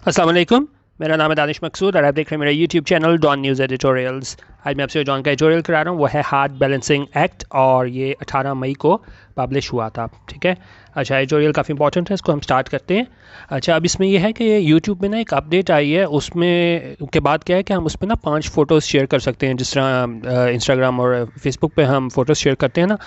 अस्सलाम वालेकुम। मेरा नाम है दानिश मकसूद और आप देख रहे हैं मेरा YouTube channel Dawn news editorials. आज मैं आपसे जॉन का एडिटोरियल करा रहा हूँ, वो है हार्ड बैलेंसिंग एक्ट, और ये 18 मई को पब्लिश हुआ था। ठीक है, अच्छा, एडिटोरियल काफ़ी इंपॉर्टेंट है, इसको हम स्टार्ट करते हैं। अच्छा, अब इसमें यह है कि यूट्यूब में ना एक अपडेट आई है, उसमें के बाद क्या है कि हम उस पर ना 5 फ़ोटोज़ शेयर कर सकते हैं, जिस तरह इंस्टाग्राम और फेसबुक पे हम फ़ोटोज़ शेयर करते हैं ना,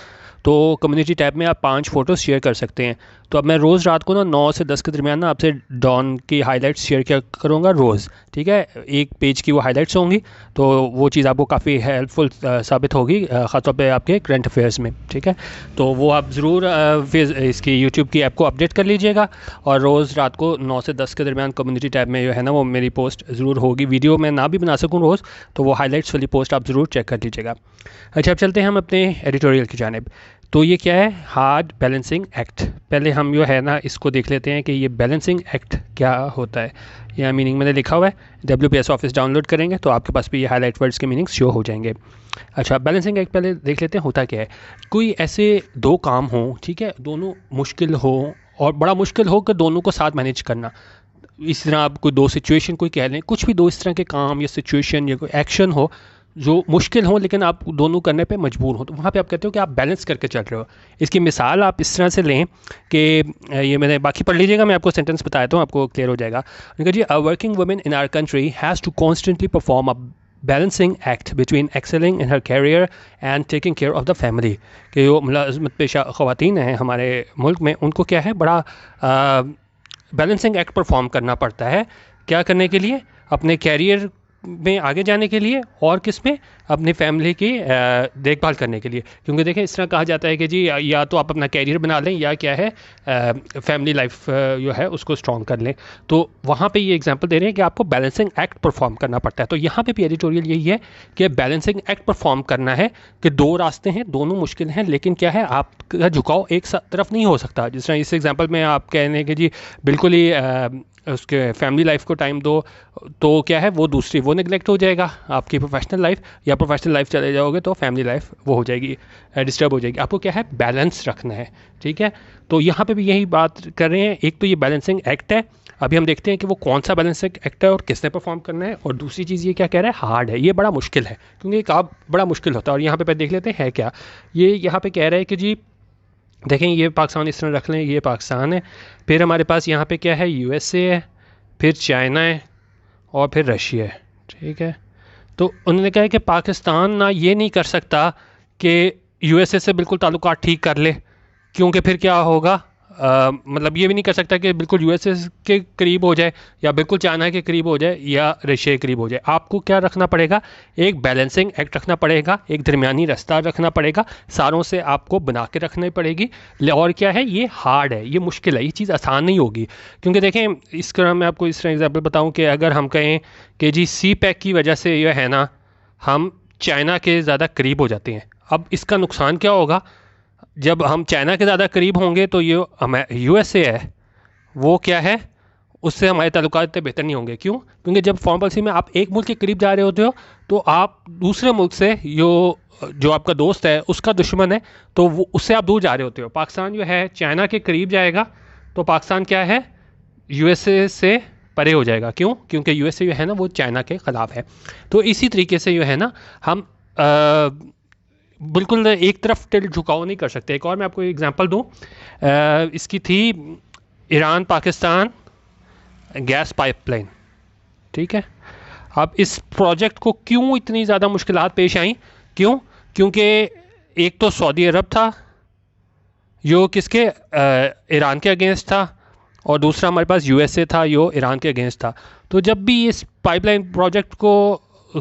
तो कम्युनिटी टैब में आप 5 फ़ोटोज़ शेयर कर सकते हैं। तो अब मैं रोज़ रात को ना 9 से 10 के दरमियान ना आपसे डॉन की हाइलाइट्स शेयर किया करूँगा रोज़। ठीक है, एक पेज की वो हाइलाइट्स होंगी, तो वो चीज़ आपको काफ़ी हेल्पफुल साबित होगी, ख़ासतौर पे आपके करंट अफेयर्स में। ठीक है, तो वो आप ज़रूर इसकी यूट्यूब की ऐप को अपडेट कर लीजिएगा, और रोज़ रात को 9 से 10 के दरमियान कम्युनिटी टैब में जो है ना वो मेरी पोस्ट ज़रूर होगी। वीडियो मैं ना भी बना सकूँ रोज़, तो वो हाइलाइट्स वाली पोस्ट आप ज़रूर चेक कर लीजिएगा। अच्छा, अब चलते हैं हम अपने एडिटोरियल की जानिब। तो ये क्या है, हार्ड बैलेंसिंग एक्ट। पहले हम जो है ना इसको देख लेते हैं कि ये बैलेंसिंग एक्ट क्या होता है। यह मीनिंग मैंने लिखा हुआ है, WPS ऑफिस डाउनलोड करेंगे तो आपके पास भी ये हाईलाइट वर्ड्स के मीनिंग्स शो हो जाएंगे। अच्छा, बैलेंसिंग एक्ट पहले देख लेते हैं होता क्या है। कोई ऐसे दो काम हो, ठीक है, दोनों मुश्किल हो और बड़ा मुश्किल हो कि दोनों को साथ मैनेज करना। इस तरह आप कोई दो सिचुएशन कोई कह लें, कुछ भी दो इस तरह के काम या सिचुएशन या कोई एक्शन हो जो मुश्किल हो लेकिन आप दोनों करने पे मजबूर हो, तो वहाँ पे आप कहते हो कि आप बैलेंस करके चल रहे हो। इसकी मिसाल आप इस तरह से लें कि ये मैंने बाकी पढ़ लीजिएगा, मैं आपको सेंटेंस बताया तो आपको क्लियर हो जाएगा। उन्होंने कहा जी, a working women in our country has to constantly perform a balancing act between excelling in her career and taking care of the family. कि जो मुलाजमत पेशा ख़वातीन हैं हमारे मुल्क में, उनको क्या है, बड़ा बैलेंसिंग एक्ट परफॉर्म करना पड़ता है। क्या करने के लिए? अपने कैरियर में आगे जाने के लिए, और किस में? अपनी फैमिली की देखभाल करने के लिए। क्योंकि देखें, इस तरह कहा जाता है कि जी या तो आप अपना कैरियर बना लें या क्या है, फैमिली लाइफ जो है उसको स्ट्रॉन्ग कर लें। तो वहाँ पे ये एग्जांपल दे रहे हैं कि आपको बैलेंसिंग एक्ट परफॉर्म करना पड़ता है। तो यहाँ पे भी एडिटोरियल यही है कि बैलेंसिंग एक्ट परफॉर्म करना है कि दो रास्ते हैं, दोनों मुश्किल हैं, लेकिन क्या है, आपका झुकाव एक तरफ नहीं हो सकता। जिस तरह इस एग्जाम्पल में आप कह रहे हैं कि जी बिल्कुल ही उसके फैमिली लाइफ को टाइम दो, तो क्या है, वो दूसरी वो निगलेक्ट हो जाएगा आपकी प्रोफेशनल लाइफ, या प्रोफेशनल लाइफ चले जाओगे तो फैमिली लाइफ वो हो जाएगी, डिस्टर्ब हो जाएगी। आपको क्या है, बैलेंस रखना है। ठीक है, तो यहाँ पे भी यही बात कर रहे हैं। एक तो ये बैलेंसिंग एक्ट है, अभी हम देखते हैं कि वो कौन सा बैलेंसिंग एक्ट है और किसने परफॉर्म करना है। और दूसरी चीज़ ये क्या कह रहा है, हार्ड है, ये बड़ा मुश्किल है, क्योंकि काम बड़ा मुश्किल होता है। और यहाँ पे देख लेते हैं क्या ये यहाँ पे कह रहा है कि जी देखें, ये पाकिस्तान इस तरह रख लें, ये पाकिस्तान है, फिर हमारे पास यहाँ पे क्या है, USA है, फिर चाइना है, और फिर रशिया है। ठीक है, तो उन्होंने कहा है कि पाकिस्तान ना ये नहीं कर सकता कि USA से बिल्कुल ताल्लुकात ठीक कर ले, क्योंकि फिर क्या होगा, मतलब ये भी नहीं कर सकता कि बिल्कुल USA के करीब हो जाए, या बिल्कुल चाइना के करीब हो जाए, या रशिया के करीब हो जाए। आपको क्या रखना पड़ेगा, एक बैलेंसिंग एक्ट रखना पड़ेगा, एक दरमियानी रास्ता रखना पड़ेगा, सारों से आपको बना के रखनी पड़ेगी। और क्या है, ये हार्ड है, ये मुश्किल है, ये चीज़ आसान नहीं होगी। क्योंकि देखें, इस तरह मैं आपको इस तरह एग्जाम्पल बताऊँ कि अगर हम कहें कि जी CPEC की वजह से ये है ना, हम चाइना के ज़्यादा करीब हो जाते हैं। अब इसका नुकसान क्या होगा, जब हम चाइना के ज़्यादा करीब होंगे तो ये USA है, वो क्या है, उससे हमारे ताल्लुकात इतने बेहतर नहीं होंगे। क्यों? क्योंकि जब फॉरेन पॉलिसी में आप एक मुल्क के करीब जा रहे होते हो, तो आप दूसरे मुल्क से जो आपका दोस्त है उसका दुश्मन है, तो वो उससे आप दूर जा रहे होते हो। पाकिस्तान जो है चाइना के करीब जाएगा, तो पाकिस्तान क्या है, USA से परे हो जाएगा। क्यों? क्योंकि USA जो है ना वो चाइना के ख़िलाफ़ है। तो इसी तरीके से जो है ना हम बिल्कुल एक तरफ टिल्ट झुकाव नहीं कर सकते। एक और मैं आपको एग्जांपल दूं, इसकी थी ईरान पाकिस्तान गैस पाइपलाइन। ठीक है, अब इस प्रोजेक्ट को क्यों इतनी ज़्यादा मुश्किलात पेश आई? क्यों? क्योंकि एक तो सऊदी अरब था जो किसके, ईरान के अगेंस्ट था, और दूसरा हमारे पास USA था जो ईरान के अगेंस्ट था। तो जब भी इस पाइपलाइन प्रोजेक्ट को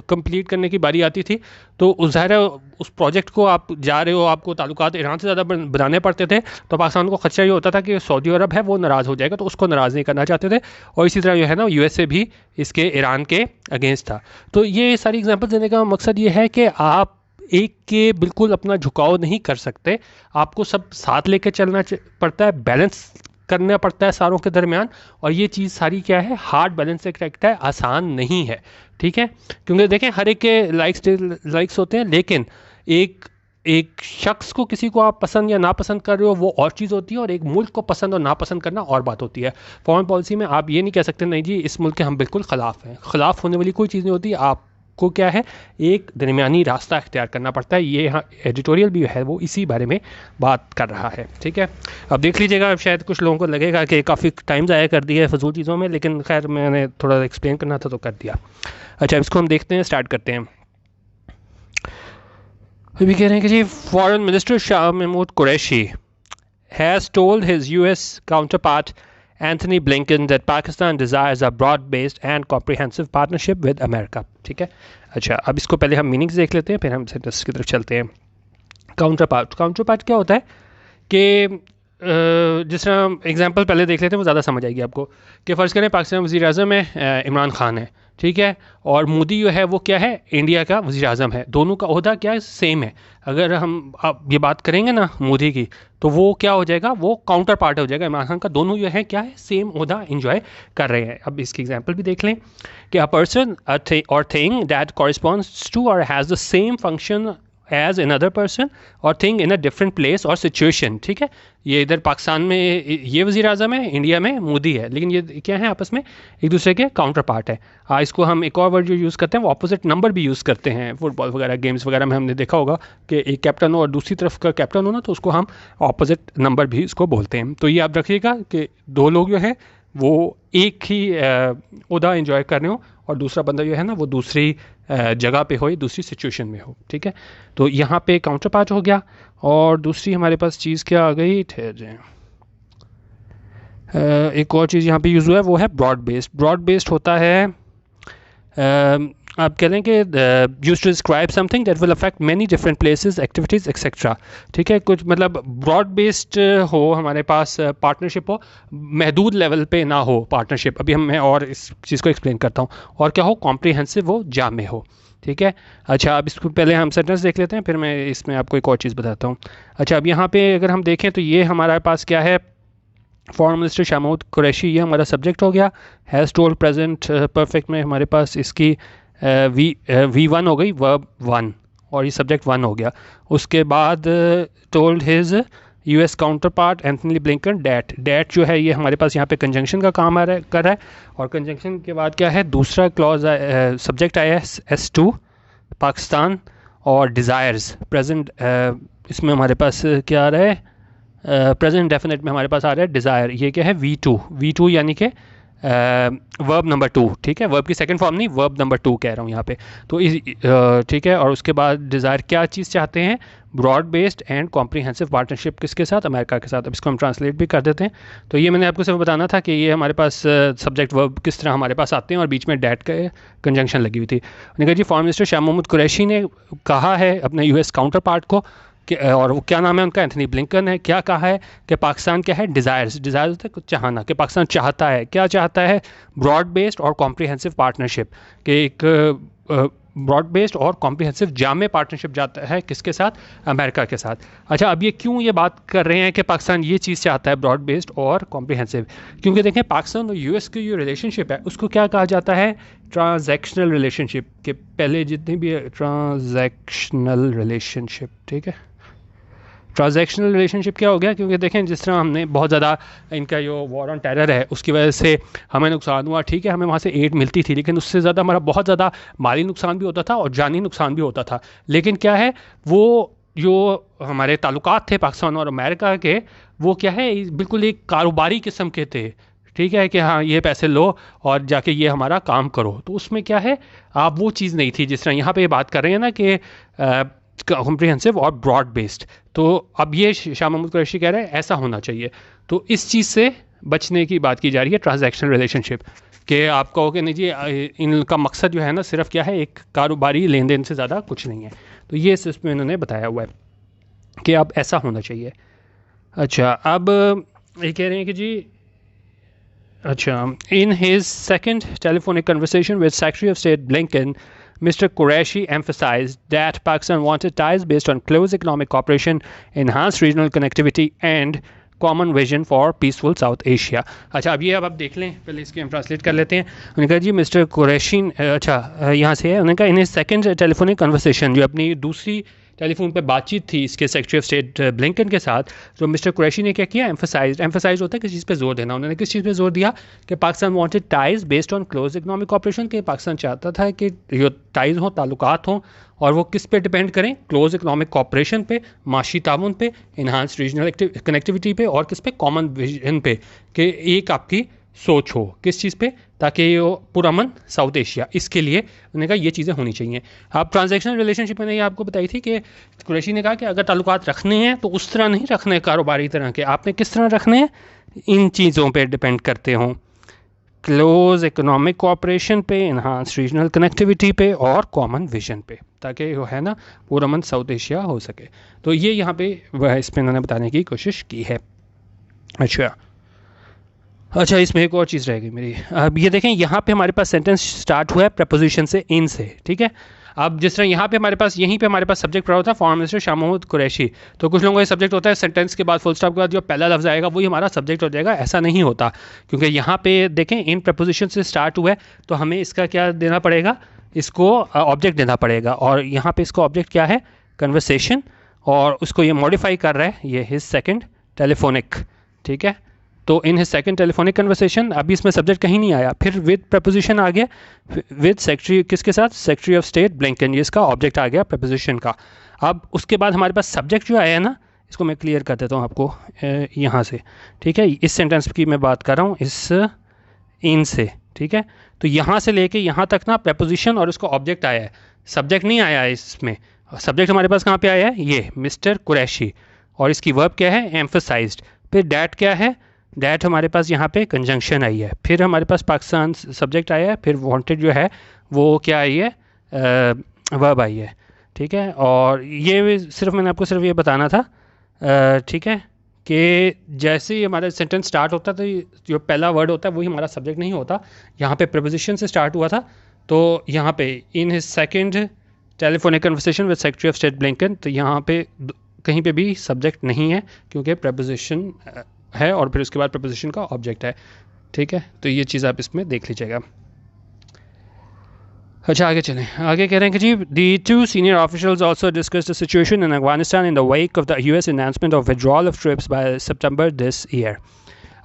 कंप्लीट करने की बारी आती थी, तो ज़ाहिर है उस प्रोजेक्ट को आप जा रहे हो, आपको ताल्लुकात ईरान से ज़्यादा बनाने पड़ते थे, तो पाकिस्तान को खदशा ये होता था कि सऊदी अरब है वो नाराज़ हो जाएगा, तो उसको नाराज़ नहीं करना चाहते थे। और इसी तरह जो है ना USA भी इसके ईरान के अगेंस्ट था। तो ये सारी एग्जांपल देने का मकसद ये है कि आप एक के बिल्कुल अपना झुकाव नहीं कर सकते, आपको सब साथ लेके चलना पड़ता है, बैलेंस करना पड़ता है सारों के दरमियान। और ये चीज़ सारी क्या है, हार्ड बैलेंस एक्ट है, आसान नहीं है। ठीक है, क्योंकि देखें हर एक के लाइक्स होते हैं, लेकिन एक एक शख्स को, किसी को आप पसंद या नापसंद कर रहे हो वो और चीज़ होती है, और एक मुल्क को पसंद और नापसंद करना और बात होती है। फॉरेन पॉलिसी में आप ये नहीं कह सकते नहीं जी इस मुल्क के हम बिल्कुल ख़िलाफ़ हैं, ख़िलाफ़ होने वाली कोई चीज़ नहीं होती। आपको क्या है, एक दरमियानी रास्ता इख्तियार करना पड़ता है। ये यहाँ एडिटोरियल भी है वो इसी बारे में बात कर रहा है, ठीक है। अब देख लीजिएगा, शायद कुछ लोगों को लगेगा कि काफ़ी टाइम ज़ाया कर दिया है फजूल चीज़ों में, लेकिन खैर मैंने थोड़ा एक्सप्लेन करना था तो कर दिया। अच्छा, इसको हम देखते हैं, स्टार्ट करते हैं। भी कह रहे हैं कि जी foreign minister Shah Mahmood Qureshi has told his US counterpart Anthony Blinken that Pakistan desires a broad-based and comprehensive partnership with America। ठीक है। अच्छा, अब इसको पहले हम मीनिंग्स देख लेते हैं, फिर हम सेंटेंस की तरफ चलते हैं। काउंटरपार्ट क्या होता है कि जिस तरह एग्जांपल पहले देख लेते हैं वो ज़्यादा समझ आएगी आपको, कि फ़र्ज़ करें पाकिस्तान वज़ीर आज़म में इमरान खान है, ठीक है, और मोदी जो है वो क्या है, इंडिया का वज़ीर आज़म है। दोनों का ओहदा क्या है, सेम है। अगर हम आप ये बात करेंगे ना मोदी की, तो वो क्या हो जाएगा, वो काउंटर पार्ट हो जाएगा इमरान खान का। दोनों जो है क्या है, सेम ओहदा इंजॉय कर रहे हैं। अब इसकी एग्जांपल भी देख लें कि a person or thing that corresponds to or has the same function as another person or thing in a different place or situation. ठीक है, ये इधर पाकिस्तान में ये वज़ीर आज़म है, इंडिया में मोदी है, लेकिन ये क्या है, आपस में एक दूसरे के काउंटर पार्ट है। इसको हम एक और वर्ड जो यूज़ करते हैं वो अपोजिट नंबर भी यूज़ करते हैं। फुटबॉल वगैरह गेम्स वगैरह में हमने देखा होगा कि एक कैप्टन हो और दूसरी तरफ का कैप्टन हो ना, तो उसको हम अपोजिट नंबर भी इसको बोलते हैं। तो ये आप रखिएगा कि दो लोग जो हैं वो एक ही ओहदा इंजॉय कर रहे हो और दूसरा बंदा जो है ना वो दूसरी जगह पे हो, दूसरी सिचुएशन में हो। ठीक है, तो यहाँ पे काउंटर पार्ट हो गया। और दूसरी हमारे पास चीज़ क्या आ गई, ठहर जाए, एक और चीज़ यहाँ पे यूज़ हुआ है वो है ब्रॉड बेस्ड। ब्रॉड बेस्ड होता है आप कह लें कि use to describe something that will affect many different places, activities etcetera. ठीक है, कुछ मतलब ब्रॉड बेस्ड हो, हमारे पास पार्टनरशिप हो, महदूद लेवल पे ना हो पार्टनरशिप। अभी मैं और इस चीज़ को एक्सप्लेन करता हूँ। और क्या हो, कॉम्प्रिहेंसिव हो, जामे हो। ठीक है, अच्छा अब इसको पहले हम सेंटेंस देख लेते हैं, फिर मैं इसमें आपको एक और चीज़ बताता हूँ। अच्छा, अब यहाँ पे अगर हम देखें तो ये हमारे पास क्या है, फॉरेन मिनिस्टर शाह महमूद कुरैशी, ये हमारा सब्जेक्ट हो गया। हैज़ टोल्ड प्रेजेंट परफेक्ट में हमारे पास इसकी V1 हो गई, वर्ब 1, और ये सब्जेक्ट 1 हो गया। उसके बाद told his US counter part Anthony Blinken that जो है ये हमारे पास यहाँ पे कंजंक्शन का काम कर रहा है। और कंजंक्शन के बाद क्या है, दूसरा क्लॉज सब्जेक्ट आया है S2 पाकिस्तान, और डिज़ायर्स प्रेजेंट, इसमें हमारे पास क्या आ रहा है, प्रेजेंट डेफिनेट में हमारे पास आ रहा है डिज़ायर। ये क्या है, V2 यानी कि वर्ब नंबर 2। ठीक है, वर्ब की सेकंड फॉर्म नहीं, वर्ब नंबर 2 कह रहा हूँ यहाँ पे। तो ठीक है, और उसके बाद डिज़ायर क्या चीज़ चाहते हैं, broad based and comprehensive partnership किसके साथ, अमेरिका के साथ। अब इसको हम ट्रांसलेट भी कर देते हैं। तो ये मैंने आपको सिर्फ बताना था कि ये हमारे पास सब्जेक्ट वर्ब किस तरह हमारे पास आते हैं और बीच में डैट का कंजंक्शन लगी हुई थी। उन्होंने कहा जी फॉरेन मिनिस्टर शाह महमूद कुरैशी ने कहा है अपने US काउंटर पार्ट को, और वो क्या नाम है उनका, एंथनी ब्लिंकन है, क्या कहा है कि पाकिस्तान क्या है, डिज़ायर्स होता है कुछ चाहना, कि पाकिस्तान चाहता है, क्या चाहता है, ब्रॉड बेस्ड और कॉम्प्रिहेंसिव पार्टनरशिप, कि एक ब्रॉड बेस्ड और कॉम्प्रिहेंसिव जामे पार्टनरशिप जाता है किसके साथ, अमेरिका के साथ। अच्छा, अब ये क्यों ये बात कर रहे हैं कि पाकिस्तान ये चीज़ चाहता है ब्रॉड बेस्ड और कॉम्प्रिहेंसिव, क्योंकि देखें पाकिस्तान और US की जो रिलेशनशिप है उसको क्या कहा जाता है, ट्रांजैक्शनल रिलेशनशिप। के पहले जितनी भी ट्रांजैक्शनल रिलेशनशिप, ठीक है, ट्रांजैक्शनल रिलेशनशिप क्या हो गया, क्योंकि देखें जिस तरह हमने बहुत ज़्यादा इनका जो वॉर ऑन टेरर है उसकी वजह से हमें नुकसान हुआ। ठीक है, हमें वहाँ से एड मिलती थी, लेकिन उससे ज़्यादा हमारा बहुत ज़्यादा माली नुकसान भी होता था और जानी नुकसान भी होता था। लेकिन क्या है, वो जो हमारे ताल्लुकात थे पाकिस्तान और अमेरिका के, वो क्या है, बिल्कुल एक कारोबारी किस्म के थे। ठीक है, कि हाँ ये पैसे लो और जाके ये हमारा काम करो। तो उसमें क्या है, आप वो चीज़ नहीं थी जिस तरह यहाँ पे ये बात कर रहे हैं ना कि कॉम्प्रिहेंसिव और ब्रॉड बेस्ड। तो अब ये शाह महमूद कुरैशी कह रहे हैं ऐसा होना चाहिए। तो इस चीज़ से बचने की बात की जा रही है, ट्रांजैक्शनल रिलेशनशिप, कि आप कहो कि नहीं जी इनका मकसद जो है ना सिर्फ क्या है, एक कारोबारी लेन देन से ज़्यादा कुछ नहीं है। तो ये इसमें इन्होंने बताया हुआ है कि अब ऐसा होना चाहिए। अच्छा, अब ये कह रहे हैं कि जी अच्छा, in his second telephonic conversation with secretary of state Blinken, Mr. Qureshi emphasized that Pakistan wanted ties based on close economic cooperation, enhanced regional connectivity, and common vision for peaceful South Asia. अच्छा, अब ये अब आप देख लें, पहले इसके हम ट्रांसलेट कर लेते हैं। उन्होंने कहा जी मिस्टर कुरैशी, अच्छा यहाँ से है, उन्होंने कहा इन सेकंड टेलीफोनिक कन्वर्सेशन, जो अपनी दूसरी टेलीफोन पे बातचीत थी इसके सेक्रेटरी ऑफ स्टेट ब्लिंकन के साथ, तो मिस्टर कुरैशी ने क्या किया, एम्फसाइज होता है किसी चीज़ पे जोर देना। उन्होंने किस चीज़ पे जोर दिया कि Pakistan wanted ties based on close economic cooperation, के पाकिस्तान चाहता था कि जो टाइज हों, ताल्लुकात हों, और वो किस पे डिपेंड करें, क्लोज इकोनॉमिक कॉपरेशन पे, माशी ताउन पे, इन्हांस रीजनल कनेक्टिविटी पे, और किस पे, कॉमन विजन पे, कि एक आपकी सोच हो किस चीज़ पे, ताकि ये पुरअमन साउथ एशिया, इसके लिए उन्होंने कहा ये चीज़ें होनी चाहिए। अब ट्रांजैक्शनल रिलेशनशिप मैंने ये आपको बताई थी कि कुरैशी ने कहा कि अगर ताल्लुकात रखने हैं तो उस तरह नहीं रखने कारोबारी तरह के, आपने किस तरह रखने हैं, इन चीज़ों पे डिपेंड करते हों, क्लोज इकोनॉमिक कोऑपरेशन पे, इन्हांस रीजनल कनेक्टिविटी पे, और कॉमन विजन पे, ताकि जो है ना पुरअमन साउथ एशिया हो सके। तो ये यहाँ पे वह इसमें इन्होंने बताने की कोशिश की है। अच्छा, इसमें एक और चीज़ रह गई मेरी। अब ये देखें, यहाँ पे हमारे पास सेंटेंस स्टार्ट हुआ है प्रपोजिशन से, इन से, ठीक है। अब जिस तरह यहाँ पे हमारे पास, यहीं पे हमारे पास सब्जेक्ट पड़ा होता है फॉरेन मिनिस्टर शाह महमूद कुरैशी, तो कुछ लोगों का सब्जेक्ट होता है, सेंटेंस के बाद फुल स्टॉप के बाद जो पहला लफ्ज़ आएगा वही हमारा सब्जेक्ट हो जाएगा। ऐसा नहीं होता, क्योंकि यहाँ पे देखें इन प्रपोजिशन से स्टार्ट हुआ है, तो हमें इसका क्या देना पड़ेगा, इसको ऑब्जेक्ट देना पड़ेगा। और यहाँ पे इसका ऑब्जेक्ट क्या है, कन्वर्सेशन, और उसको ये मॉडिफाई कर रहा है, ये हिज सेकेंड टेलीफोनिक, ठीक है। तो in his second telephonic conversation, अभी इसमें सब्जेक्ट कहीं नहीं आया, फिर विद प्रपोजिशन आ गया, विद सेक्रेटरी, किसके साथ, सेक्रेटरी ऑफ स्टेट ब्लिंकन, ये इसका ऑब्जेक्ट आ गया प्रपोजिशन का। अब उसके बाद हमारे पास सब्जेक्ट जो आया है ना, इसको मैं क्लियर कर देता हूँ आपको यहाँ से, ठीक है। इस सेंटेंस की मैं बात कर रहा हूँ, इस इन से, ठीक है। तो यहाँ से लेके यहाँ तक ना प्रपोजिशन और उसका ऑब्जेक्ट आया है, सब्जेक्ट नहीं आया है इसमें। सब्जेक्ट हमारे पास कहाँ पे आया है, ये मिस्टर कुरैशी, और इसकी वर्ब क्या है, एम्फसाइज्ड। फिर डैट क्या है, डैट हमारे पास यहाँ पे कंजंक्शन आई है। फिर हमारे पास पाकिस्तान सब्जेक्ट आया है, फिर वांटेड जो है वो क्या आई है, वर्ब आई है, ठीक है। और ये सिर्फ मैंने आपको सिर्फ ये बताना था, ठीक है, कि जैसे ही हमारा सेंटेंस स्टार्ट होता है तो जो पहला वर्ड होता है वही हमारा सब्जेक्ट नहीं होता। यहाँ पे प्रपोजिशन से स्टार्ट हुआ था, तो यहाँ पे in his second telephonic conversation with secretary of state Blinken, तो यहाँ पे कहीं पे भी सब्जेक्ट नहीं है, क्योंकि प्रपोजिशन है और फिर उसके बाद प्रपोजिशन का ऑब्जेक्ट है, ठीक है। तो ये चीज़ आप इसमें देख लीजिएगा। अच्छा, आगे चलें। आगे कह रहे हैं कि जी, the two senior officials also discussed the situation in Afghanistan in the wake of the US announcement of withdrawal of troops by September this year.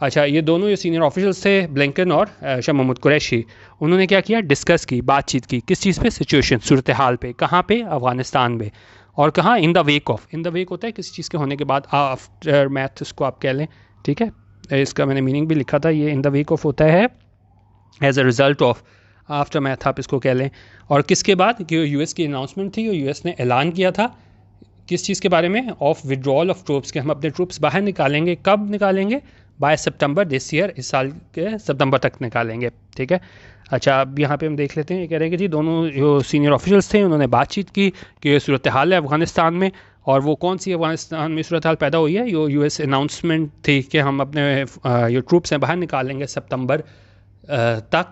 अच्छा, ये दोनों जो सीनियर ऑफिशियल्स थे, ब्लिंकन और शाह महमूद कुरैशी, उन्होंने क्या किया, डिस्कस की, बातचीत की, किस चीज़ पे, सिचुएशन, सूरत हाल पे, कहाँ पे, अफगानिस्तान में, और कहाँ, इन the wake of. In the वेक होता है किसी चीज़ के होने के बाद, आफ्टर मैथ उसको आप कह लें, ठीक है। इसका मैंने मीनिंग भी लिखा था, ये इन द वेक ऑफ होता है as a result of, aftermath आप इसको कह लें। और किसके बाद, कि यूएस की अनाउंसमेंट थी, यूएस ने ऐलान किया था किस चीज़ के बारे में, ऑफ विड्रॉल ऑफ ट्रूप्स, के हम अपने ट्रूप्स बाहर निकालेंगे। कब निकालेंगे, बाय सितंबर दिस ईयर, इस साल के सितंबर तक निकालेंगे, ठीक है। अच्छा, अब यहाँ पे हम देख लेते हैं, ये कह रहे हैं कि जी दोनों जो सीनियर ऑफिशियल्स थे उन्होंने बातचीत की कि सूरत हाल है अफगानिस्तान में, और वो कौन सी अफगानिस्तान में सूरत हाल पैदा हुई है, यो यूएस अनाउंसमेंट थी कि हम अपने जो ट्रूप्स हैं बाहर निकालेंगे सितंबर तक,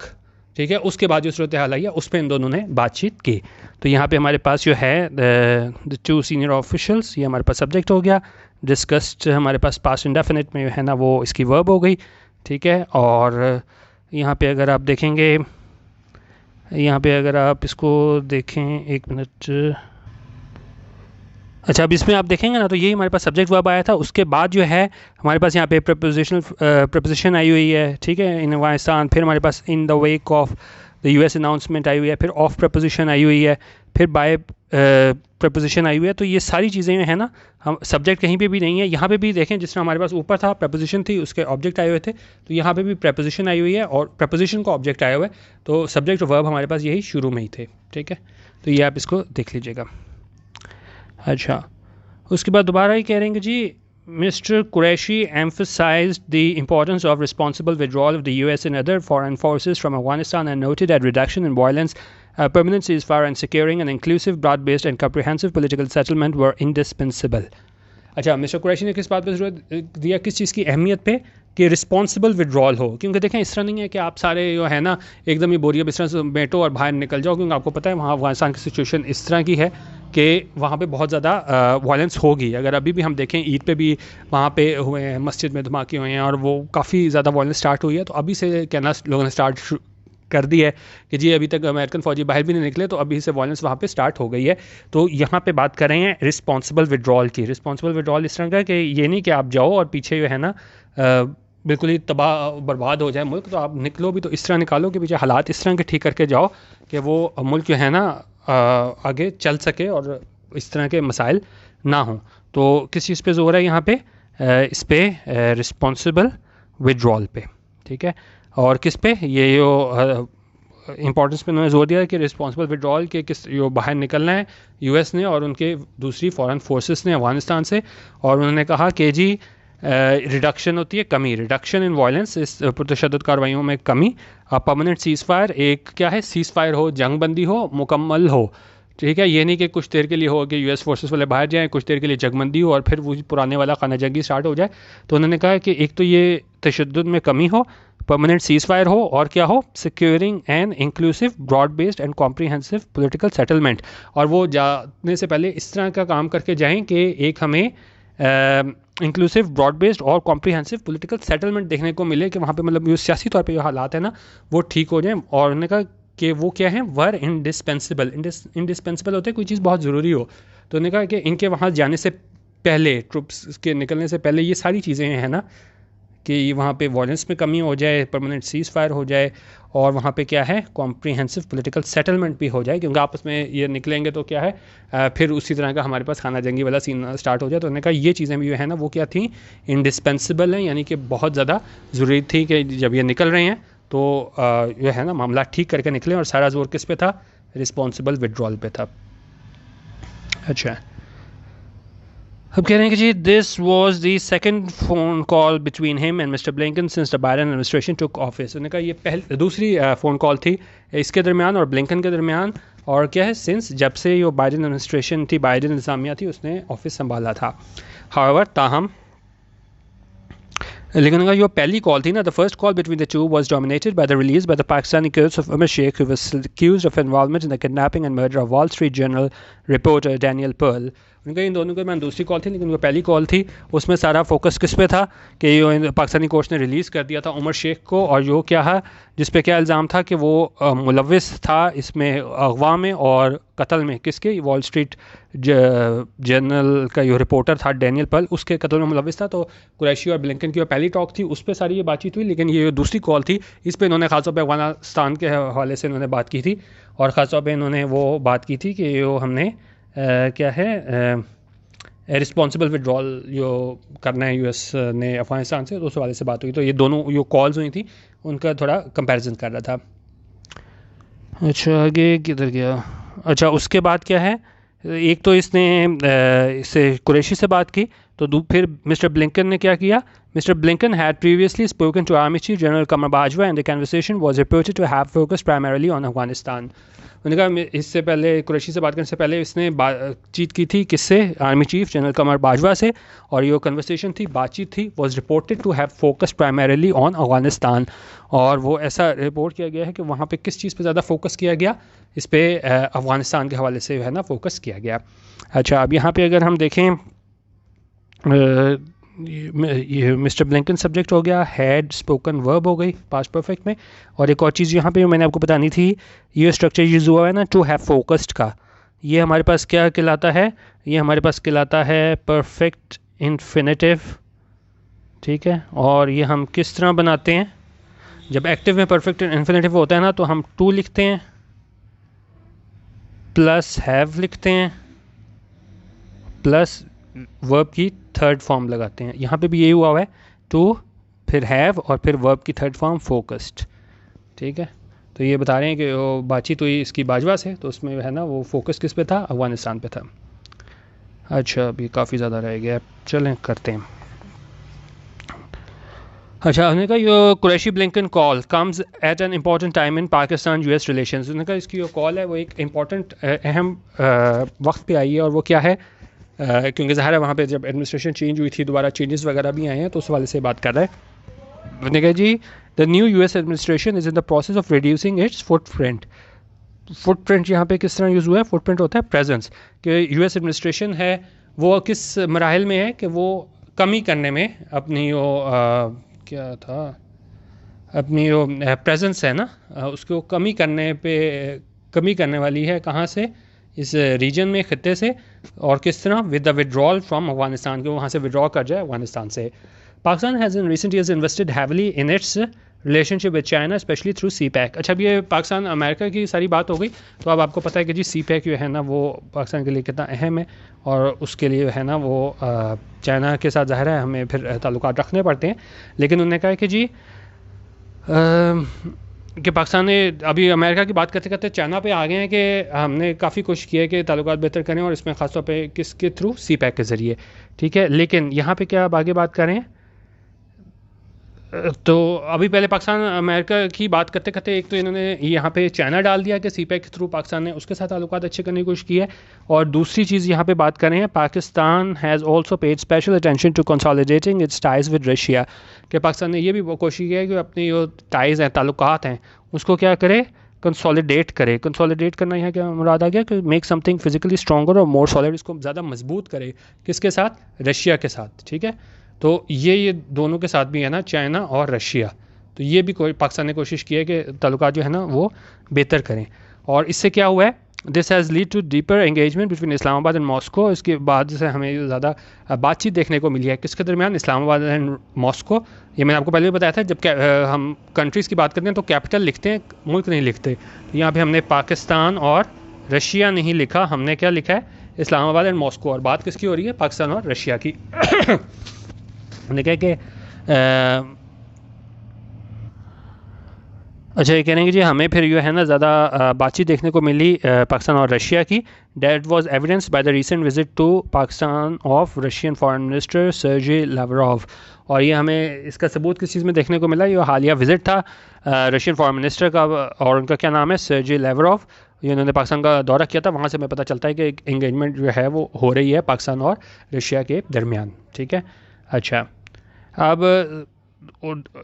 ठीक है। उसके बाद जो सूरत हाल आई है उस पर इन दोनों ने बातचीत की। तो यहाँ पे हमारे पास जो है द टू सीनियर ऑफिशियल्स, ये हमारे पास सब्जेक्ट हो गया, डिस्कस्ड हमारे पास पास्ट इंडेफिनिट में है ना वो इसकी वर्ब हो गई, ठीक है। और यहाँ पे अगर आप देखेंगे, यहाँ पे अगर आप इसको देखें, एक मिनट, अच्छा, अब इसमें आप देखेंगे ना, तो यही हमारे पास सब्जेक्ट वर्ब आया था। उसके बाद जो है हमारे पास यहाँ पे प्रपोजिशन आई हुई है, ठीक है, इन अफगानिस्तान। फिर हमारे पास in the wake of the US announcement आई हुई है, फिर ऑफ प्रपोजिशन आई हुई है, फिर बाय प्रपोजिशन आई हुई है। तो ये सारी चीज़ें हैं ना, हम सब्जेक्ट कहीं पे भी नहीं है। यहाँ पे भी देखें, जिस तरह हमारे पास ऊपर था प्रपोजिशन थी, उसके ऑब्जेक्ट आए हुए थे, तो यहाँ पे भी प्रपोजिशन आई हुई है और प्रपोजिशन का ऑब्जेक्ट आया हुआ है। तो सब्जेक्ट और वर्ब हमारे पास यही शुरू में ही थे, ठीक है। तो ये आप इसको देख लीजिएगा। अच्छा, उसके बाद दोबारा ही कह रहे हैं कि जी, mister Qureshi emphasized the importance of responsible withdrawal of the US and other foreign forces from Afghanistan and noted that reduction in violence, permanent ceasefire and securing an inclusive, broad-based and comprehensive political settlement were indispensable. अच्छा, mister Qureshi ने किस बात पर ज़रूरत दिया, किस चीज़ की अहमियत पे, कि रिस्पॉन्सिबल विड्रॉल हो। क्योंकि देखें, इस तरह नहीं है कि आप सारे जो है ना एकदम ही बोरिया बिस्तरा से बैठो और बाहर निकल जाओ, क्योंकि आपको पता है वहाँ अफगानिस्तान की सिचुएशन इस तरह की है कि वहाँ पे बहुत ज़्यादा वायलेंस होगी। अगर अभी भी हम देखें, ईद पे भी वहाँ पे हुए हैं, मस्जिद में धमाके हुए हैं और वो काफ़ी ज़्यादा वायलेंस स्टार्ट हुई है। तो अभी से कहना लोगों ने स्टार्ट कर दी है कि जी अभी तक अमेरिकन फ़ौजी बाहर भी नहीं निकले, तो अभी से वायलेंस वहाँ पे स्टार्ट हो गई है। तो यहाँ पे बात कर रहे हैं रिस्पॉन्सिबल विड्रॉल की। रिस्पॉन्सिबल विड्रॉल इस तरह का कि ये नहीं कि आप जाओ और पीछे जो है ना बिल्कुल ही तबाह बर्बाद हो जाए मुल्क, तो आप निकलो भी तो इस तरह निकालो कि पीछे हालात इस तरह के ठीक करके जाओ कि वो मुल्क जो है ना आगे चल सके और इस तरह के मसाइल ना हों। तो किस चीज़ पे जोर है यहाँ पे? इस पे रिस्पॉन्सिबल विड्रॉल पे, ठीक है। और किस पे? ये जो इंपॉर्टेंस पे उन्होंने जोर दिया कि रिस्पॉन्सिबल विड्रॉल के किस जो बाहर निकलना है यूएस ने और उनके दूसरी फॉरेन फोर्सेस ने अफगानिस्तान से। और उन्होंने कहा कि जी रिडक्शन होती है कमी, रिडक्शन इन वायलेंस, इस पुरतशद्दुद कार्रवाइयों में कमी। परमानेंट सीज़ फायर, एक क्या है सीज़ फायर हो, जंग बंदी हो, मुकम्मल हो, ठीक है। ये नहीं कि कुछ देर के लिए हो कि यूएस फोर्सेस वाले बाहर जाएं, कुछ देर के लिए जंगबंदी हो और फिर वो पुराने वाला खाना जंगी स्टार्ट हो जाए। तो उन्होंने कहा कि एक तो ये तशद्दुद में कमी हो, परमानेंट सीज़ फायर हो, और क्या हो? Securing an inclusive broad based and comprehensive political settlement. और वो जाने से पहले इस तरह का काम करके जाएं कि एक हमें इंक्लूसिव ब्रॉड बेस्ड और कॉम्प्रीहेंसिव पॉलिटिकल सेटलमेंट देखने को मिले कि वहाँ पे मतलब जो सियासी तौर पे जो हालात है ना वो ठीक हो जाएं। और उन्होंने कहा कि वो क्या है? वर इंडिस्पेंसिबल। इंडिस्पेंसिबल होते कोई चीज़ बहुत ज़रूरी हो। तो उन्होंने कहा कि इनके वहाँ जाने से पहले, ट्रुप्स के निकलने से पहले ये सारी चीज़ें हैं ना कि वहाँ पे वायलेंस में कमी हो जाए, परमानेंट सीज़ फायर हो जाए, और वहाँ पे क्या है कॉम्प्रीहेंसिव पॉलिटिकल सेटलमेंट भी हो जाए, क्योंकि आपस में ये निकलेंगे तो क्या है फिर उसी तरह का हमारे पास खाना जंगी वाला सीन स्टार्ट हो जाए। तो उन्होंने कहा ये चीज़ें भी जो है ना वो क्या थी? इंडिस्पेंसिबल हैं, यानी कि बहुत ज़्यादा ज़रूरी थी कि जब ये निकल रहे हैं तो जो है ना मामला ठीक करके निकलें। और सारा जोर किस पे था? रिस्पॉन्सिबल विड्रॉल पे था। अच्छा, अब कह रहे हैं कि जी this was the second phone call between him and mister Blinken since the Biden administration took office. उन्होंने कहा ये दूसरी फ़ोन कॉल थी इसके दरमियान और ब्लिंकन के दरमियान। और क्या है? सिंस जब से ये बाइडेन एडमिनिस्ट्रेशन थी, बाइडेन इंतज़ामिया थी, उसने ऑफिस संभाला था। हाउएवर, ताहम, लेकिन उनका जो पहली कॉल थी ना, the first call between the two was dominated by the release by the Pakistani courts of Umar Sheikh, who was accused of involvement in the kidnapping and murder of Wall Street Journal reporter Daniel Pearl. उनका इन दोनों के मैं दूसरी call थी, लेकिन वो पहली call थी उसमें सारा फोकस किस पे था कि ये पाकिस्तानी कोर्ट ने रिलीज़ कर दिया था उमर शेख को। और जो क्या है जिस पे क्या इल्ज़ाम था कि वो मुलविस था इसमें अगवा में और कत्ल में, किसके? वॉल स्ट्रीट जर्नल का जो रिपोर्टर था डैनियल पर्ल, उसके कत्ल में मुलविस था। तो कुरैशी और ब्लिंकन की जो पहली टॉक थी उस पर सारी ये बातचीत हुई, लेकिन ये दूसरी कॉल थी इस पर इन्होंने खासतौर पर अफगानिस्तान के हवाले से इन्होंने बात की थी। और ख़ासतौर पर इन्होंने वो बात की थी कि जो हमने क्या है रिस्पॉन्सिबल विड्रॉल जो करना है यूएस ने अफगानिस्तान से, तो उस हवाले से बात हुई। तो ये दोनों जो कॉल्स हुई थी उनका थोड़ा कंपैरिजन कर रहा था। अच्छा, आगे किधर गया? अच्छा, उसके बाद क्या है? एक तो इसने इससे कुरैशी से बात की, तो फिर मिस्टर ब्लिंकन ने क्या किया? Mister Blinken had previously spoken to army chief general Qamar Bajwa and the conversation was reported to have focused primarily on Afghanistan. उन्होंने कहा इससे पहले, कुरैशी से बात करने से पहले इसने बातचीत की थी किससे? Army chief general Qamar Bajwa से। और ये कन्वर्सेशन थी, बातचीत थी, was reported to have focused primarily on Afghanistan. और वो ऐसा रिपोर्ट किया गया है कि वहाँ पे किस चीज़ पे ज़्यादा फोकस किया गया? इस पे अफगानिस्तान के हवाले से है ना फोकस किया गया। अच्छा, अब यहाँ पे अगर हम देखें ये मिस्टर ब्लिंकन सब्जेक्ट हो गया, हैड स्पोकन वर्ब हो गई पास्ट परफेक्ट में। और एक और चीज़ यहाँ पे मैंने आपको बतानी थी, ये स्ट्रक्चर यूज़ हुआ है ना टू हैव फोकस्ड का, ये हमारे पास क्या कहलाता है? ये हमारे पास कहलाता है परफेक्ट इन्फिनेटिव, ठीक है। और ये हम किस तरह बनाते हैं? जब एक्टिव में परफेक्ट इन्फिनेटिव होता है ना तो हम टू लिखते हैं प्लस हैव लिखते हैं प्लस वर्ब की थर्ड फॉर्म लगाते हैं। यहाँ पे भी यही हुआ हुआ है, टू फिर हैव और फिर वर्ब की थर्ड फॉर्म फोकस्ड, ठीक है। तो ये बता रहे हैं कि वो बातचीत हुई इसकी बाजवा से, तो उसमें है ना वो फोकस किस पे था? अफगानिस्तान पे था। अच्छा, अभी काफ़ी ज़्यादा रह गया, चलें करते हैं। अच्छा, उन्होंने कहा यो Qureshi Blinken call comes at an important time in Pakistan US relations. उन्होंने कहा इसकी जो कॉल है वो एक इम्पॉर्टेंट अहम वक्त पे आई है। और वो क्या है? क्योंकि ज़ाहिर है वहाँ पे जब एडमिनिस्ट्रेशन चेंज हुई थी, दोबारा चेंजेस वगैरह भी आए हैं, तो उस वाले से बात कर रहा है। उन्होंने कहा जी the new US administration is in the process of reducing its footprint. Footprint यहाँ पे किस तरह यूज़ हुआ है? फुटप्रिंट होता है प्रेजेंस, कि यूएस एडमिनिस्ट्रेशन है वो किस मराहल में है कि वो कमी करने में अपनी वो क्या था अपनी जो प्रेजेंस है ना उसको कमी करने वाली है। कहाँ से? इस रीजन में, खत्ते से। और किस तरह? With the withdrawal from Afghanistan, को वहाँ से विड्रॉ कर जाए अफगानिस्तान से। Pakistan has in recent years invested heavily in its relationship with China specially through CPEC. अच्छा, अब ये पाकिस्तान अमेरिका की सारी बात हो गई, तो अब आपको पता है कि जी सी पैक जो है ना वो पाकिस्तान के लिए कितना अहम है, और उसके लिए है ना वो चाइना के साथ ज़ाहिर है हमें फिर ताल्लुकात रखने पड़ते हैं। लेकिन उन्होंने कहा कि जी कि पाकिस्तान ने अभी अमेरिका की बात करते करते चाइना पे आ गए हैं कि हमने काफ़ी कोशिश की है कि ताल्लुकात बेहतर करें, और इसमें ख़ासतौर पे किसके थ्रू? सी पैक के ज़रिए। ठीक है, लेकिन यहाँ पे क्या अब आगे बात करें, तो अभी पहले पाकिस्तान अमेरिका की बात करते करते एक तो इन्होंने यहाँ पे चाइना डाल दिया कि सी पैक के थ्रू पाकिस्तान ने उसके साथ ताल्लुकात अच्छे करने की कोशिश की है। और दूसरी चीज़ यहाँ पे बात करें, Pakistan has also paid special attention to consolidating its ties with Russia, कि पाकिस्तान ने ये भी कोशिश की है कि अपनी जो टाइज़ हैं, ताल्लुकात हैं, उसको क्या करे? कंसोलिडेट करे। कंसोलिडेट करना यहाँ क्या मुराद आ गया कि मेक समथिंग फिजिकली स्ट्रॉन्गर और मोर सॉलिड, इसको ज़्यादा मजबूत करे। किसके साथ? रशिया के साथ। ठीक है, तो ये दोनों के साथ भी है ना, चाइना और रशिया। तो ये भी पाकिस्तान ने कोशिश की है कि ताल्लुकात जो है ना वो बेहतर करें। और इससे क्या हुआ है? This has lead to deeper engagement between Islamabad and Moscow. इसके बाद से हमें ज़्यादा बातचीत देखने को मिली है। किसके दरमियान? Islamabad and Moscow. ये मैंने आपको पहले भी बताया था, जब हम कंट्रीज़ की बात करते हैं तो कैपिटल लिखते हैं, मुल्क नहीं लिखते। तो यहाँ पर हमने पाकिस्तान और रशिया नहीं लिखा, हमने क्या लिखा है? Islamabad and Moscow. और बात किसकी हो रही है? पाकिस्तान और रशिया की। हमने कहा कि अच्छा, ये कह रहे हैं कि जी हमें फिर जो है ना ज़्यादा बातचीत देखने को मिली पाकिस्तान और रशिया की। That was evidence by the recent visit to Pakistan of Russian foreign minister Sergey Lavrov. और ये हमें इसका सबूत किस चीज़ में देखने को मिला? ये हालिया विजिट था रशियन फॉरेन मिनिस्टर का, और उनका क्या नाम है? सर्जी लावरोव। ये उन्होंने पाकिस्तान का दौरा किया था। वहाँ से हमें पता चलता है कि एंगेजमेंट जो है वो हो रही है पाकिस्तान और रशिया के दरमियान। ठीक है, अच्छा, अब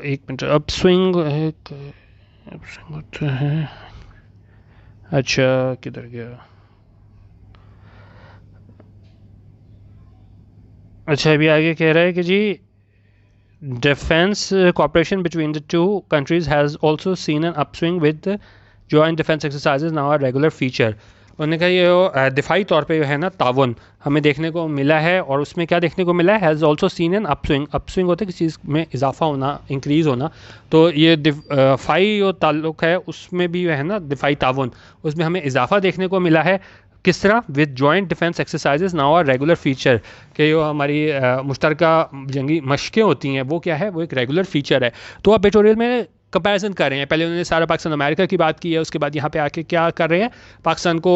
एक मिनट, अब स्विंग होता है। अच्छा, किधर गया? अच्छा, अभी आगे कह रहा है कि जी defence cooperation between the two countries has also seen an upswing with the joint defense exercises now a regular feature। उन्होंने कहा ये दिफाई तौर पे जो है ना तावन हमें देखने को मिला है, और उसमें क्या देखने को मिला है? Has also seen an upswing. Upswing होता है किसी चीज़ में इजाफा होना, इंक्रीज़ होना। तो ये दिफाई जो ताल्लुक है उसमें भी जो है ना दिफाई तावन, उसमें हमें इजाफा देखने को मिला है। किस तरह? With joint defence exercises now are regular feature, कि जो हमारी मुश्तरका जंगी मशक़ें होती हैं वो क्या है? वो एक रेगुलर फीचर है। तो आप पेट्रोलियल में कंपैरिजन कर रहे हैं, पहले उन्होंने सारा पाकिस्तान अमेरिका की बात की है, उसके बाद यहाँ पे आके क्या कर रहे हैं? पाकिस्तान को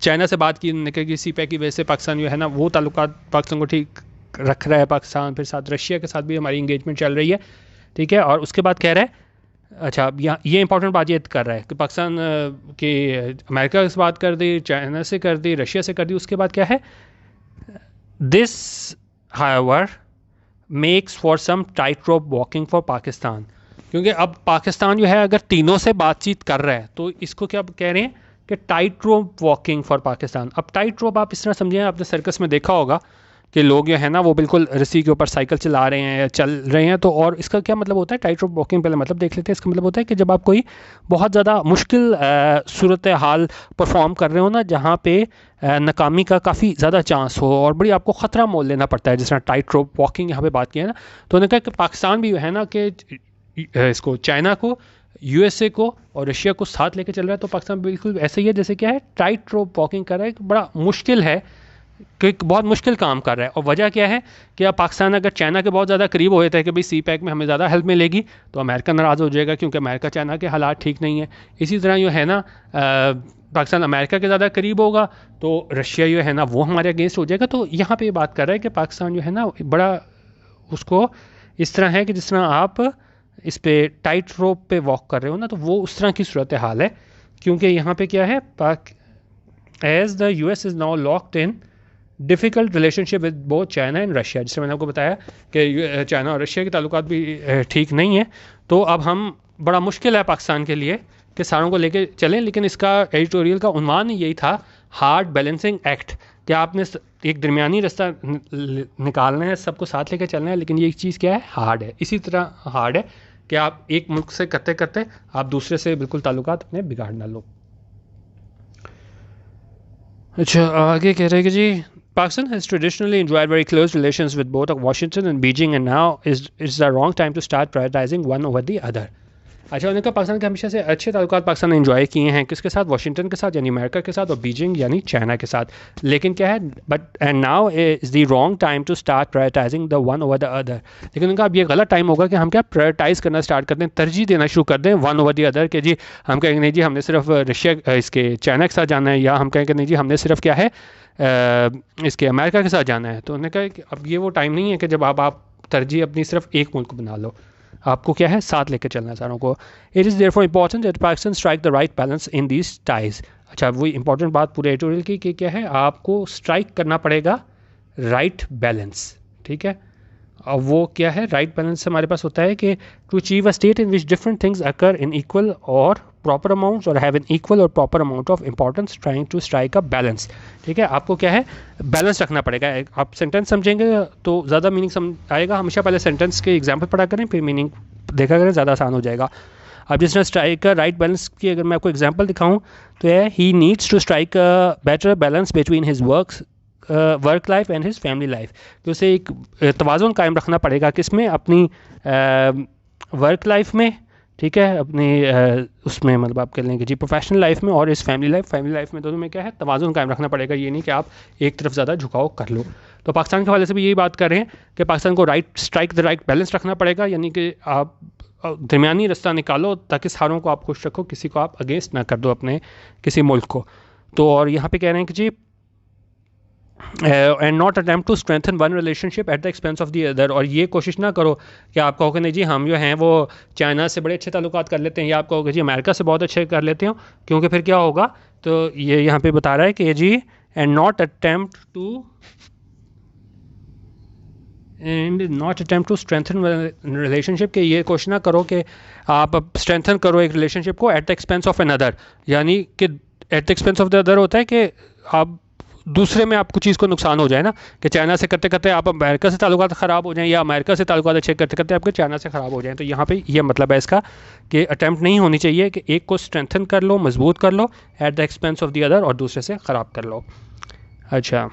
चाइना से बात की, उन्होंने कहा कि सी पैक की वजह से पाकिस्तान जो है ना वो ताल्लुकात पाकिस्तान को ठीक रख रहा है पाकिस्तान, फिर साथ रशिया के साथ भी हमारी इंगेजमेंट चल रही है। ठीक है, और उसके बाद कह रहा है, अच्छा यहाँ ये इंपॉर्टेंट बात ये कर रहा है कि पाकिस्तान के अमेरिका से बात कर दी, चाइना से कर दी, रशिया से कर दी, उसके बाद क्या है? This however makes for some tightrope walking for Pakistan. क्योंकि अब पाकिस्तान जो है अगर तीनों से बातचीत कर रहा है तो इसको क्या कह रहे हैं कि tight rope walking for Pakistan. अब टाइट रोप आप इस तरह समझिए, आपने सर्कस में देखा होगा कि लोग जो है ना वो बिल्कुल रस्सी के ऊपर साइकिल चला रहे हैं या चल रहे हैं। तो और इसका क्या मतलब होता है? टाइट रोप वॉकिंग पहले मतलब देख लेते हैं। इसका मतलब होता है कि जब आप कोई बहुत ज़्यादा मुश्किल सूरत हाल परफॉर्म कर रहे हो ना, जहाँ पे नाकामी का काफ़ी ज़्यादा चांस हो और बड़ी आपको ख़तरा मोल लेना पड़ता है, जिस तरह टाइट रोप वॉकिंग यहाँ पे बात की है ना। तो उन्होंने कहा कि पाकिस्तान भी है ना कि इसको चाइना को, यूएसए को और रशिया को साथ लेके चल रहा है। तो पाकिस्तान बिल्कुल ऐसे ही है जैसे क्या है? टाइट रोप वॉकिंग कर रहा है। बड़ा मुश्किल है कि बहुत मुश्किल काम कर रहा है। और वजह क्या है कि अब पाकिस्तान अगर चाइना के बहुत ज़्यादा करीब हो जाता है कि भाई सी पैक में हमें ज़्यादा हेल्प मिलेगी, तो अमेरिका नाराज़ हो जाएगा, क्योंकि अमेरिका चाइना के हालात ठीक नहीं है। इसी तरह जो है ना पाकिस्तान अमेरिका के ज़्यादा करीब होगा तो रशिया जो है ना वो हमारे अगेंस्ट हो जाएगा। तो यहाँ पे ये बात कर रहा है कि पाकिस्तान जो है ना बड़ा उसको इस तरह है कि जिस तरह आप इस पे टाइट रोप पे वॉक कर रहे हो ना, तो वो उस तरह की सूरत हाल है। क्योंकि यहाँ पे क्या है, as the US is now locked in difficult relationship with both China and Russia, जिससे मैंने आपको बताया कि चाइना और रशिया के ताल्लुकात भी ठीक नहीं है। तो अब हम बड़ा मुश्किल है पाकिस्तान के लिए कि सारों को लेके चलें। लेकिन इसका एडिटोरियल का उन्वान यही था, हार्ड बैलेंसिंग एक्ट, कि आपने एक दरमियानी रास्ता निकालना है, सबको साथ लेके चलना है, लेकिन ये चीज़ क्या है? हार्ड है। इसी तरह हार्ड है कि आप एक मुल्क से करते करते आप दूसरे से बिल्कुल ताल्लुकात अपने बिगाड़ ना लो। अच्छा, आगे कह रहे हैं कि जी Pakistan has traditionally enjoyed very close relations with both Washington and Beijing, and now is the wrong time to start prioritizing one over the other. अच्छा, उन्होंने कहा पाकिस्तान के हमेशा से अच्छे ताल्लुकात पाकिस्तान ने इन्जॉय किए हैं, किसके साथ? वाशिंगटन के साथ यानी अमेरिका के साथ, और बीजिंग यानी चाइना के साथ। लेकिन क्या है, but and now is the wrong time to start prioritising the one over the other. लेकिन उनका अब ये गलत टाइम होगा कि हम क्या प्रायोरिटाइज करना स्टार्ट कर दें, तरजीह देना शुरू कर दें वन ओवर द अदर, कि जी हम कहेंगे नहीं जी हमने सिर्फ रशिया इसके चाइना के साथ जाना है, या हम कहेंगे नहीं जी हमने सिर्फ क्या है इसके अमेरिका के साथ जाना है। तो उन्होंने कहा कि अब ये वो टाइम नहीं है कि जब आप तरजीह अपनी सिर्फ एक मुल्क को बना लो, आपको क्या है साथ लेकर चलना है सारों को। It is therefore important that Pakistan strike the right balance in these ties. अच्छा, वही इंपॉर्टेंट बात पूरे एडिटोरियल की कि क्या है, आपको स्ट्राइक करना पड़ेगा राइट बैलेंस, ठीक है। अब वो क्या है, राइट बैलेंस हमारे पास होता है कि to achieve a state in which different things occur in equal और प्रॉपर अमाउंट्स और हैव एन इक्वल और proper amount of importance, trying to strike a balance, ठीक है। आपको क्या है बैलेंस रखना पड़ेगा। आप सेंटेंस समझेंगे तो ज़्यादा मीनिंग समझ आएगा। हमेशा पहले सेंटेंस के एग्जाम्पल पढ़ा करें, फिर मीनिंग देखा करें, ज़्यादा आसान हो जाएगा। अब जिस तरह स्ट्राइक का राइट बैलेंस की अगर मैं आपको एग्जाम्पल दिखाऊँ तो है he needs to strike a better balance between his work life and his family life. तो उसे एक तवाज़ुन कायम रखना पड़ेगा किसमें, अपनी वर्क लाइफ में, ठीक है, अपनी उसमें मतलब आप कह लें कि जी प्रोफेशनल लाइफ में और इस फैमिली लाइफ में, दोनों में क्या है तवाज़ुन कायम रखना पड़ेगा। ये नहीं कि आप एक तरफ ज़्यादा झुकाव कर लो। तो पाकिस्तान के हवाले से भी यही बात कर रहे हैं कि पाकिस्तान को स्ट्राइक द राइट बैलेंस रखना पड़ेगा, यानी कि आप दरमियानी रास्ता निकालो ताकि सारों को आप खुश रखो, किसी को आप अगेंस्ट ना कर दो अपने किसी मुल्क को। तो और यहाँ पे कह रहे हैं कि जी and not attempt to strengthen one relationship at the expense of the other. और ये कोशिश ना करो कि आप कहोगे नहीं जी हम जो हैं वो चाइना से बड़े अच्छे ताल्लुकात कर लेते हैं, या आप कहोगे जी अमेरिका से बहुत अच्छे कर लेते हो, क्योंकि फिर क्या होगा। तो ये यहाँ पे बता रहा है कि जी and not attempt to strengthen relationship, के ये कोशिश ना करो कि आप स्ट्रेंथन करो एक रिलेशनशिप को eight the expense of another, यानी कि eight the expense of the other होता है कि आप दूसरे में आपको चीज़ को नुकसान हो जाए ना, कि चाइना से करते करते आप अमेरिका से ताल्लुकात ख़राब हो जाएं, या अमेरिका से ताल्लुकात अच्छे करते करते आपके चाइना से ख़राब हो जाएं। तो यहाँ पे ये मतलब है इसका कि अटैम्प्ट नहीं होनी चाहिए कि एक को स्ट्रेंथन कर लो, मजबूत कर लो at the expense of the other, और दूसरे से ख़राब कर लो। अच्छा,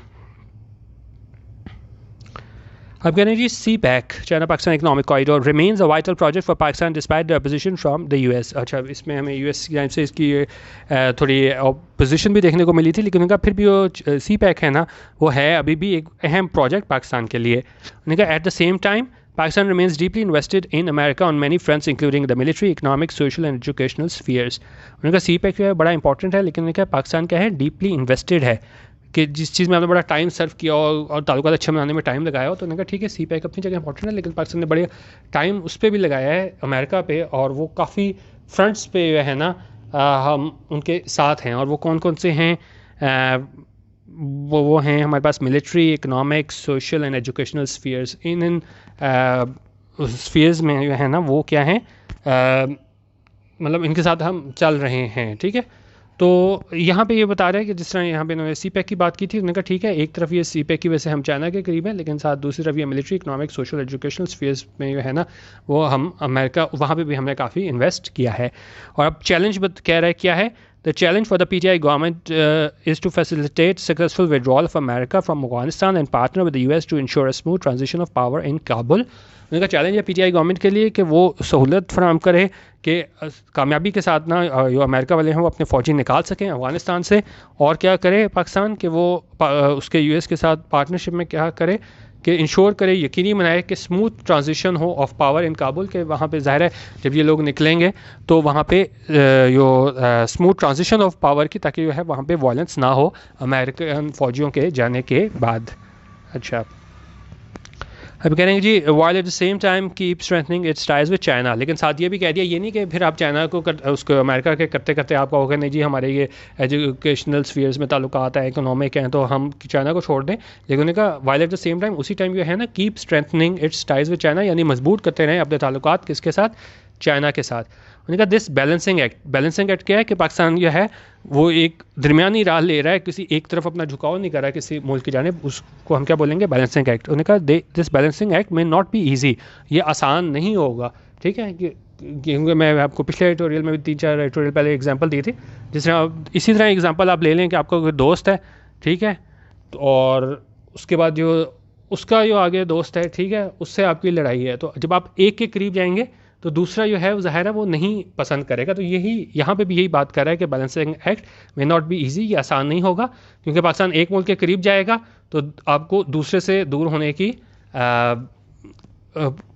अब कह रहे हैं जी CPEC China Pakistan economic corridor remains a vital project for Pakistan despite the opposition from the US। अच्छा, इसमें हमें US की जानिब से इसकी थोड़ी अपोजिशन भी देखने को मिली थी, लेकिन उनका फिर भी वो CPEC है ना, वो है अभी भी एक अहम प्रोजेक्ट पाकिस्तान के लिए। उन्होंने कहा eight the same time Pakistan remains deeply invested in America on many fronts, including the military, economic, social and educational spheres. उन्होंने कहा CPEC जो है बड़ा इंपॉर्टेंट है, लेकिन उन्होंने कहा पाकिस्तान क्या है डीपली इन्वेस्टेड है, कि जिस चीज़ में आपने बड़ा टाइम सर्व किया और ताल्लुकात अच्छे बनाने में टाइम लगाया हो। तो उन्होंने कहा ठीक है CPEC अपनी जगह इंपॉर्टेंट है, लेकिन पाकिस्तान ने बड़े टाइम उस पर भी लगाया है अमेरिका पे, और वो काफ़ी फ्रंट्स पे है ना हम उनके साथ हैं। और वो कौन कौन से हैं, वो हैं हमारे पास military, economic, social and educational spheres. इन स्फीयर्स में जो है ना वो क्या है मतलब इनके साथ हम चल रहे हैं, ठीक है। तो यहाँ पे ये बता रहे हैं कि जिस तरह यहाँ पे इन्होंने CPEC की बात की थी, उन्होंने कहा ठीक है एक तरफ ये CPEC की वजह से हम चाइना के करीब हैं, लेकिन साथ दूसरी तरफ ये military, economic, social, educational spheres में जो है ना वो हम अमेरिका वहाँ पे भी हमने काफ़ी इन्वेस्ट किया है। और अब चैलेंज कह रहा है क्या है, The challenge for the PTI government is to facilitate successful withdrawal of America from Afghanistan and partner with the US to ensure a smooth transition of power in Kabul. उनका चैलेंज है PTI government के लिए कि वो सहूलत फराहम करे कि कामयाबी के साथ ना जो अमेरिका वाले हैं वो अपने फ़ौजी निकाल सकें अफ़गानिस्तान से, और क्या करे पाकिस्तान कि वो उसके US के साथ पार्टनरशिप में क्या करे कि इंश्योर करे, यकीनी बनाए कि स्मूथ ट्रांजिशन हो ऑफ पावर इन काबुल, के वहाँ पे ज़ाहिर है जब ये लोग निकलेंगे तो वहाँ पे जो स्मूथ ट्रांजिशन ऑफ पावर की, ताकि जो है वहाँ पे वायलेंस ना हो अमेरिकन फ़ौजियों के जाने के बाद। अच्छा, अब कह रहे हैं जी while at the same time keep strengthening its ties with China, लेकिन साथ ये भी कह दिया ये नहीं कि फिर आप चाइना को उसको अमेरिका के करते करते आप कहोगे नहीं जी हमारे ये एजुकेशनल स्फीयर्स में ताल्लुकात है, इकोनॉमिक हैं, तो हम चाइना को छोड़ दें। लेकिन उन्होंने कहा while at the same time उसी टाइम जो है ना keep strengthening its ties with China, यानी मजबूत करते रहें अपने ताल्लुकात किसके साथ, चाइना के साथ। उन्होंने कहा दिस बैलेंसिंग एक्ट क्या है कि पाकिस्तान जो है वो एक दरमियानी राह ले रहा है, किसी एक तरफ अपना झुकाव नहीं कर रहा है किसी मुल्क की जानिब, उसको हम क्या बोलेंगे बैलेंसिंग एक्ट। उन्होंने कहा दिस बैलेंसिंग एक्ट में नॉट बी ईजी, ये आसान नहीं होगा, ठीक है, क्योंकि मैं आपको पिछले एडिटोरियल में भी 3-4 एडिटोरियल पहले एग्जांपल दी थी, जिस तरह इसी तरह एग्जांपल आप ले लें कि आपका कोई दोस्त है, ठीक है, और उसके बाद जो उसका जो आगे दोस्त है, ठीक है, उससे आपकी लड़ाई है, तो जब आप एक के करीब जाएंगे तो दूसरा जो है वो ज़ाहिर है वो नहीं पसंद करेगा। तो यही यहाँ पे भी यही बात कर रहा है कि balancing act may not be easy, ये आसान नहीं होगा, क्योंकि पाकिस्तान एक मुल्क के करीब जाएगा तो आपको दूसरे से दूर होने की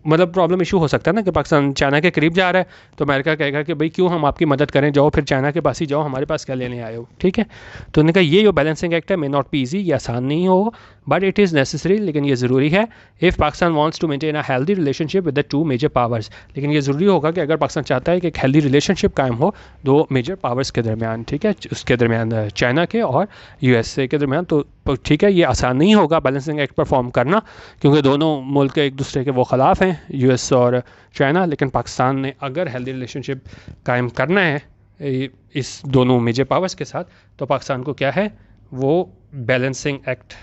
मतलब प्रॉब्लम इशू हो सकता है ना, कि पाकिस्तान चाइना के करीब जा रहा है तो अमेरिका कहेगा कि भाई क्यों हम आपकी मदद करें, जाओ फिर चाइना के पास ही जाओ, हमारे पास क्या लेने आए हो, ठीक है। तो उन्होंने कहा ये जो बैलेंसिंग एक्ट है मे नॉट बी ईजी, ये आसान नहीं हो, बट इट इज़ नेसेसरी, लेकिन ये ज़रूरी है if Pakistan wants to maintain a healthy relationship with the two major powers. लेकिन ये ज़रूरी होगा कि अगर पाकिस्तान चाहता है कि एक हेल्दी रिलेशनशिप कायम हो दो मेजर पावर्स के दरमियान, ठीक है, उसके दरमियान चाइना के और USA के दरमियान, तो ठीक है, ये आसान नहीं होगा बैलेंसिंग एक्ट परफॉर्म करना, क्योंकि दोनों मुल्क एक दूसरे के वो ख़िलाफ़ हैं, US और चाइना। लेकिन पाकिस्तान ने अगर हेल्दी रिलेशनशिप कायम करना है इस दोनों मेजर पावर्स के साथ, तो पाकिस्तान को क्या है, वो बैलेंसिंग एक्ट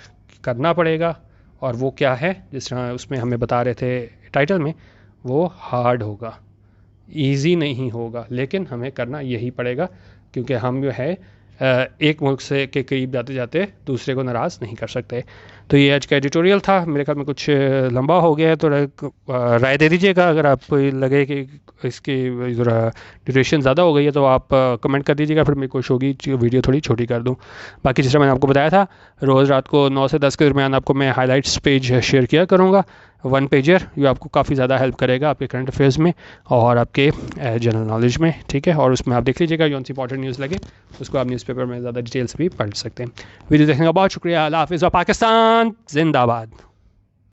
करना पड़ेगा। और वो क्या है, जिस तरह उसमें हमें बता रहे थे टाइटल में, वो हार्ड होगा, ईजी नहीं होगा, लेकिन हमें करना यही पड़ेगा, क्योंकि हम जो है एक मुल्क से के करीब जाते जाते दूसरे को नाराज़ नहीं कर सकते। तो ये आज का एडिटोरियल था, मेरे ख्याल में कुछ लंबा हो गया है, तो राय दे दीजिएगा अगर आपको लगे कि इसकी ज़रा ड्यूरेशन ज़्यादा हो गई है, तो आप कमेंट कर दीजिएगा, फिर मेरी कोशिश होगी वीडियो थोड़ी छोटी कर दूँ। बाकी जिस तरह मैंने आपको बताया था, रोज़ रात को 9 से 10 के दरमियान आपको मैं हाईलाइट्स पेज शेयर किया करूँगा, 1 पेजर, जो आपको काफ़ी ज़्यादा हेल्प करेगा आपके करंट अफेयर्स में और आपके जनरल नॉलेज में, ठीक है। और उसमें आप देख लीजिएगा कौन सी इंपॉर्टेंट न्यूज़ लगे, उसको आप न्यूज़पेपर में ज़्यादा डिटेल से भी पढ़ सकते हैं। वीडियो देखने का बहुत शुक्रिया। अल्लाह हाफ़िज़ व पाकिस्तान जिंदाबाद।